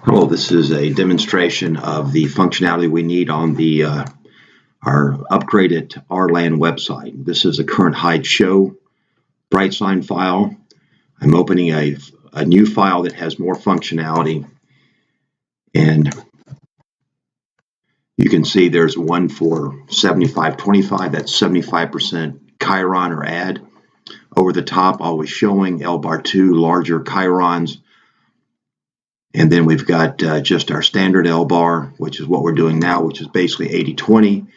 Hello, this is a demonstration of the functionality we need on our upgraded RLAN website. This is a current hide show bright sign file. I'm opening a new file that has more functionality, and you can see there's one for 7525. That's 75% Chiron or add. Over the top, always showing LBAR2 larger Chirons. And then we've got just our standard L-bar, which is what we're doing now, which is basically 80/20.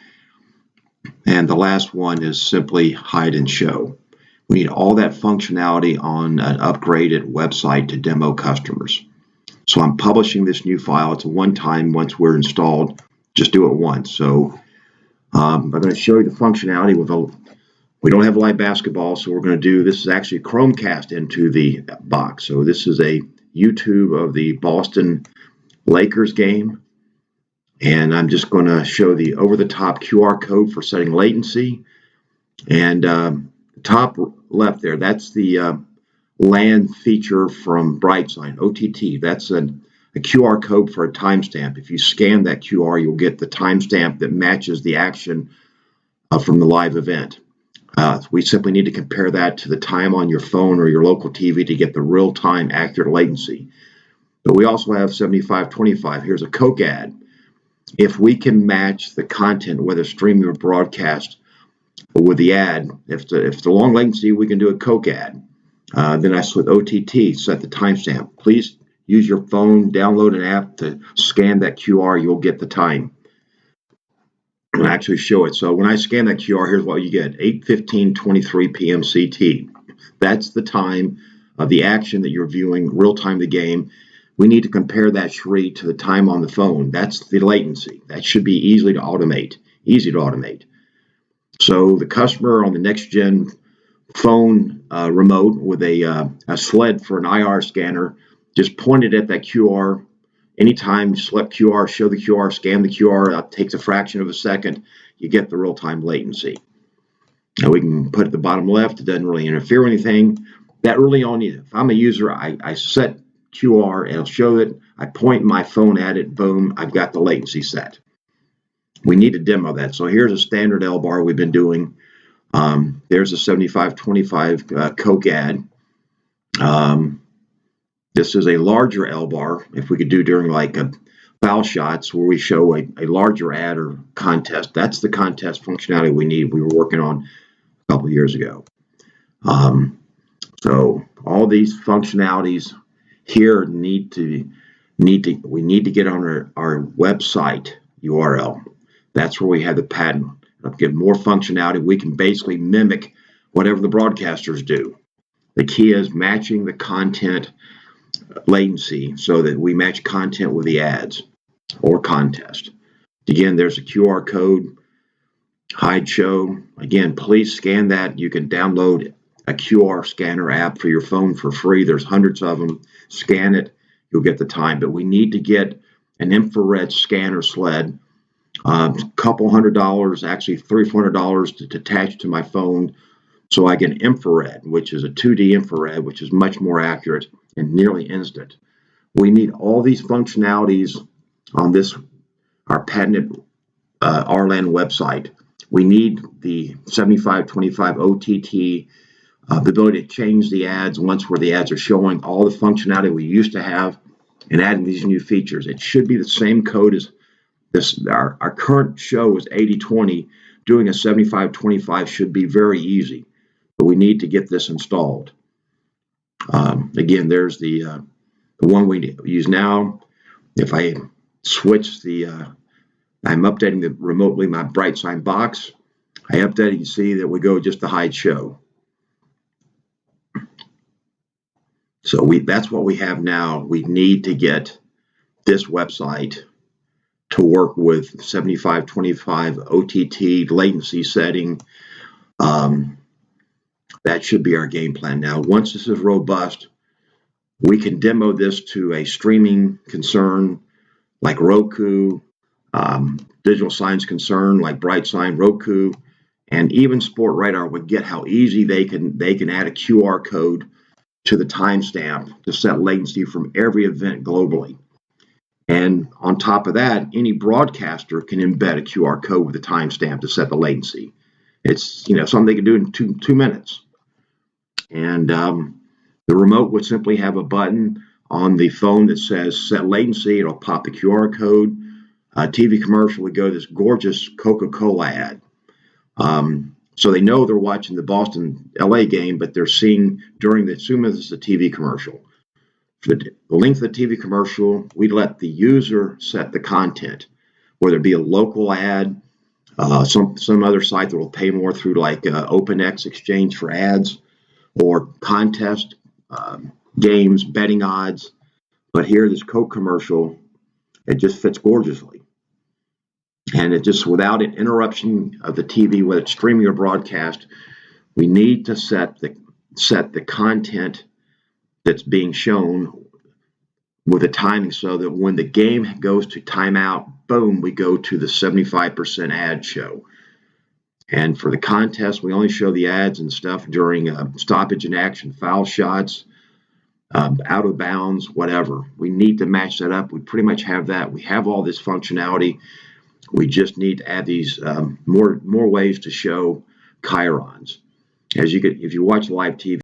And the last one is simply hide and show. We need all that functionality on an upgraded website to demo customers. So I'm publishing this new file. It's a one-time. Once we're installed, just do it once. So I'm going to show you the functionality we don't have live basketball, so we're going to do, this is actually a Chromecast into the box. So this is a YouTube of the Boston Lakers game, and I'm just going to show the over-the-top QR code for setting latency. And top left there, that's the LAN feature from BrightSign OTT. That's a QR code for a timestamp. If you scan that QR, you'll get the timestamp that matches the action from the live event. We simply need to compare that to the time on your phone or your local TV to get the real-time accurate latency. But we also have 7525. Here's a Coke ad. If we can match the content, whether streaming or broadcast, with the ad, if the long latency, we can do a Coke ad. Then I with OTT, set the timestamp. Please use your phone, download an app to scan that QR. You'll get the time. And actually show it. So when I scan that QR, here's what you get: 8:15:23 p.m. CT. That's the time of the action that you're viewing, real time the game. We need to compare that Shri to the time on the phone. That's the latency. That should be easy to automate. So the customer on the next gen phone remote with a sled for an IR scanner just pointed at that QR. Anytime you select QR, show the QR, scan the QR, it takes a fraction of a second, you get the real-time latency. Now we can put at the bottom left, it doesn't really interfere with anything. That really only, if I'm a user, I set QR, it'll show it, I point my phone at it, boom, I've got the latency set. We need to demo that. So here's a standard L-bar we've been doing. There's a 7525 Coke ad. This is a larger L-bar. If we could do during like a foul shots where we show a larger ad or contest, that's the contest functionality we need. We were working on a couple of years ago. So all these functionalities here we need to get on our website URL. That's where we have the patent. It'll give more functionality. We can basically mimic whatever the broadcasters do. The key is matching the content latency so that we match content with the ads or contest. Again, there's a QR code, hide show. Again, please scan that. You can download a QR scanner app for your phone for free. There's hundreds of them. Scan it, you'll get the time. But we need to get an infrared scanner sled, a couple $100, actually $300-$400 to attach to my phone, so I get infrared, which is a 2D infrared, which is much more accurate and nearly instant. We need all these functionalities on our patented RLAN website. We need the 7525 OTT, the ability to change the ads once where the ads are showing all the functionality we used to have, and adding these new features. It should be the same code as this. Our current show is 80/20. Doing a 75/25 should be very easy, but we need to get this installed. Again, there's the one we use now. If I switch I'm updating remotely my BrightSign box. I update it, you see that we go just the hide show. So that's what we have now. We need to get this website to work with 7525 OTT latency setting. That should be our game plan now. Once this is robust, we can demo this to a streaming concern like Roku, digital signs concern like BrightSign, Roku, and even Sport Radar would get how easy they can add a QR code to the timestamp to set latency from every event globally. And on top of that, any broadcaster can embed a QR code with a timestamp to set the latency. It's something they can do in two minutes. And the remote would simply have a button on the phone that says set latency. It'll pop the QR code. TV commercial would go to this gorgeous Coca-Cola ad. So they know they're watching the Boston LA game, but they're seeing assuming this is a TV commercial. For the length of the TV commercial, we let the user set the content, whether it be a local ad, some other site that will pay more through like OpenX exchange for ads, or contest games, betting odds. But here, this Coke commercial, it just fits gorgeously. And it just, without an interruption of the TV, whether it's streaming or broadcast, we need to set the content that's being shown with a timing so that when the game goes to timeout, boom, we go to the 75% ad show. And for the contest, we only show the ads and stuff during stoppage in action, foul shots, out of bounds, whatever. We need to match that up. We pretty much have that. We have all this functionality. We just need to add these more ways to show chyrons. If you watch live TV,